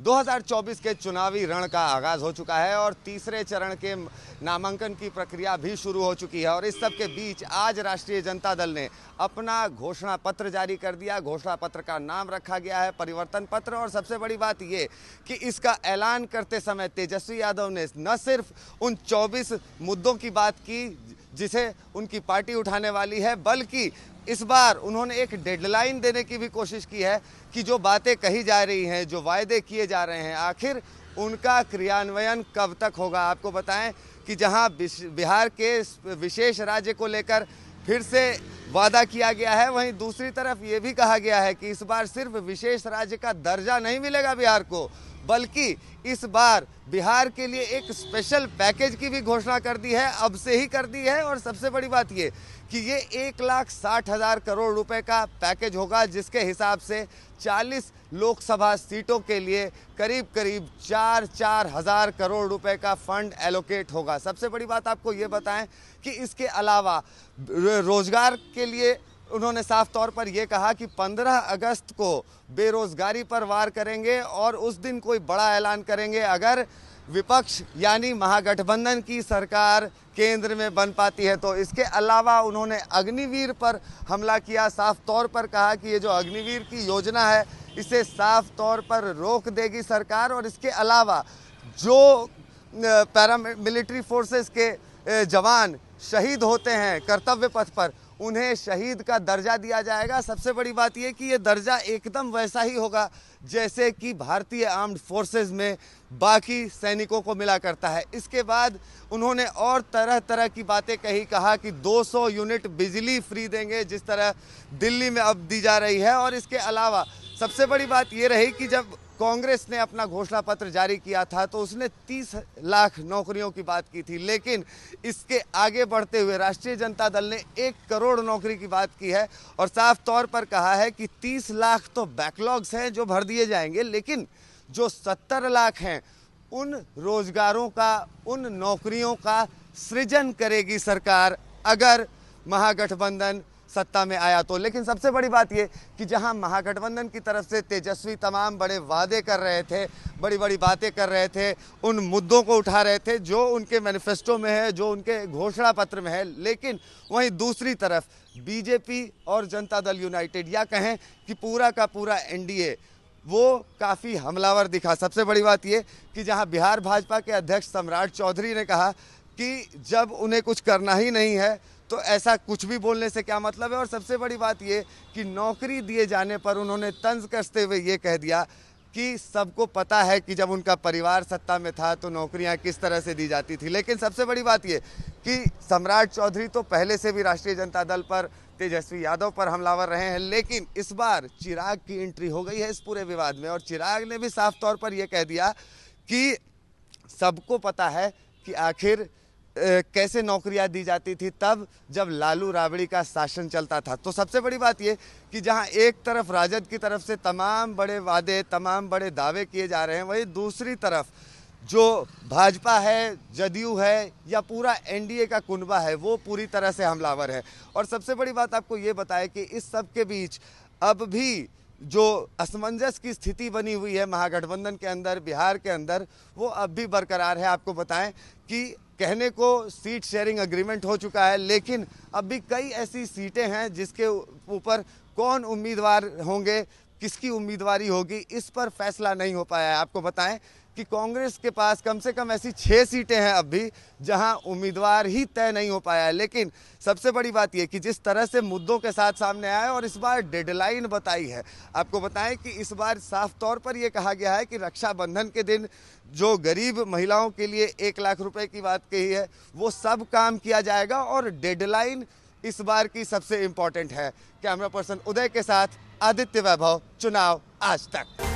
2024 के चुनावी रण का आगाज हो चुका है और तीसरे चरण के नामांकन की प्रक्रिया भी शुरू हो चुकी है। और इस सब के बीच आज राष्ट्रीय जनता दल ने अपना घोषणा पत्र जारी कर दिया। घोषणा पत्र का नाम रखा गया है परिवर्तन पत्र। और सबसे बड़ी बात ये कि इसका ऐलान करते समय तेजस्वी यादव ने न सिर्फ उन 24 मुद्दों की बात की जिसे उनकी पार्टी उठाने वाली है, बल्कि इस बार उन्होंने एक डेडलाइन देने की भी कोशिश की है कि जो बातें कही जा रही हैं, जो वायदे किए जा रहे हैं, आखिर उनका क्रियान्वयन कब तक होगा। आपको बताएं कि जहां बिहार के विशेष राज्य को लेकर फिर से वादा किया गया है, वहीं दूसरी तरफ ये भी कहा गया है कि इस बार सिर्फ विशेष राज्य का दर्जा नहीं मिलेगा बिहार को, बल्कि इस बार बिहार के लिए एक स्पेशल पैकेज की भी घोषणा कर दी है, अब से ही कर दी है। और सबसे बड़ी बात ये कि ये 1,60,000 करोड़ रुपए का पैकेज होगा, जिसके हिसाब से 40 लोकसभा सीटों के लिए करीब करीब 4-4 हज़ार करोड़ रुपए का फंड एलोकेट होगा। सबसे बड़ी बात आपको ये बताएं कि इसके अलावा रोजगार के लिए उन्होंने साफ तौर पर यह कहा कि 15 अगस्त को बेरोजगारी पर वार करेंगे और उस दिन कोई बड़ा ऐलान करेंगे अगर विपक्ष यानी महागठबंधन की सरकार केंद्र में बन पाती है तो। इसके अलावा उन्होंने अग्निवीर पर हमला किया, साफ तौर पर कहा कि ये जो अग्निवीर की योजना है इसे साफ तौर पर रोक देगी सरकार। और इसके अलावा जो पैरामिलिट्री फोर्सेस के जवान शहीद होते हैं कर्तव्य पथ पर, उन्हें शहीद का दर्जा दिया जाएगा। सबसे बड़ी बात यह कि ये दर्जा एकदम वैसा ही होगा जैसे कि भारतीय आर्म्ड फोर्सेस में बाकी सैनिकों को मिला करता है। इसके बाद उन्होंने और तरह तरह की बातें कही, कहा कि 200 यूनिट बिजली फ्री देंगे जिस तरह दिल्ली में अब दी जा रही है। और इसके अलावा सबसे बड़ी बात ये रही कि जब कांग्रेस ने अपना घोषणा पत्र जारी किया था तो उसने 30 लाख नौकरियों की बात की थी, लेकिन इसके आगे बढ़ते हुए राष्ट्रीय जनता दल ने 1 करोड़ नौकरी की बात की है और साफ तौर पर कहा है कि 30 लाख तो बैकलॉग्स हैं जो भर दिए जाएंगे, लेकिन जो 70 लाख हैं उन रोजगारों का, उन नौकरियों का सृजन करेगी सरकार अगर महागठबंधन सत्ता में आया तो। लेकिन सबसे बड़ी बात ये कि जहां महागठबंधन की तरफ से तेजस्वी तमाम बड़े वादे कर रहे थे, बड़ी बड़ी बातें कर रहे थे, उन मुद्दों को उठा रहे थे जो उनके मैनिफेस्टो में है, जो उनके घोषणा पत्र में है, लेकिन वहीं दूसरी तरफ बीजेपी और जनता दल यूनाइटेड या कहें कि पूरा का पूरा एनडीए वो काफ़ी हमलावर दिखा। सबसे बड़ी बात ये कि जहां बिहार भाजपा के अध्यक्ष सम्राट चौधरी ने कहा कि जब उन्हें कुछ करना ही नहीं है तो ऐसा कुछ भी बोलने से क्या मतलब है। और सबसे बड़ी बात ये कि नौकरी दिए जाने पर उन्होंने तंज कसते हुए ये कह दिया कि सबको पता है कि जब उनका परिवार सत्ता में था तो नौकरियां किस तरह से दी जाती थी। लेकिन सबसे बड़ी बात ये कि सम्राट चौधरी तो पहले से भी राष्ट्रीय जनता दल पर, तेजस्वी यादव पर हमलावर रहे हैं, लेकिन इस बार चिराग की एंट्री हो गई है इस पूरे विवाद में। और चिराग ने भी साफ तौर पर यह कह दिया कि सबको पता है कि आखिर कैसे नौकरियां दी जाती थी तब जब लालू राबड़ी का शासन चलता था। तो सबसे बड़ी बात यह कि जहां एक तरफ राजद की तरफ से तमाम बड़े वादे, तमाम बड़े दावे किए जा रहे हैं, वहीं दूसरी तरफ जो भाजपा है, जदयू है या पूरा एनडीए का कुनबा है वो पूरी तरह से हमलावर है। और सबसे बड़ी बात आपको ये बताएं कि इस सब के बीच अब भी जो असमंजस की स्थिति बनी हुई है महागठबंधन के अंदर, बिहार के अंदर, वो अब भी बरकरार है। आपको बताएं कि कहने को सीट शेयरिंग एग्रीमेंट हो चुका है, लेकिन अब भी कई ऐसी सीटें हैं जिसके ऊपर कौन उम्मीदवार होंगे, किसकी उम्मीदवारी होगी, इस पर फैसला नहीं हो पाया है। आपको बताएं कि कांग्रेस के पास कम से कम ऐसी 6 सीटें हैं अब भी जहां उम्मीदवार ही तय नहीं हो पाया है। लेकिन सबसे बड़ी बात यह कि जिस तरह से मुद्दों के साथ सामने आए और इस बार डेडलाइन बताई है, आपको बताएं कि इस बार साफ तौर पर यह कहा गया है कि रक्षाबंधन के दिन जो गरीब महिलाओं के लिए 1 लाख रुपए की बात कही है वो सब काम किया जाएगा और डेडलाइन इस बार की सबसे इंपॉर्टेंट है। कैमरा पर्सन उदय के साथ आदित्य वैभव, चुनाव आज तक।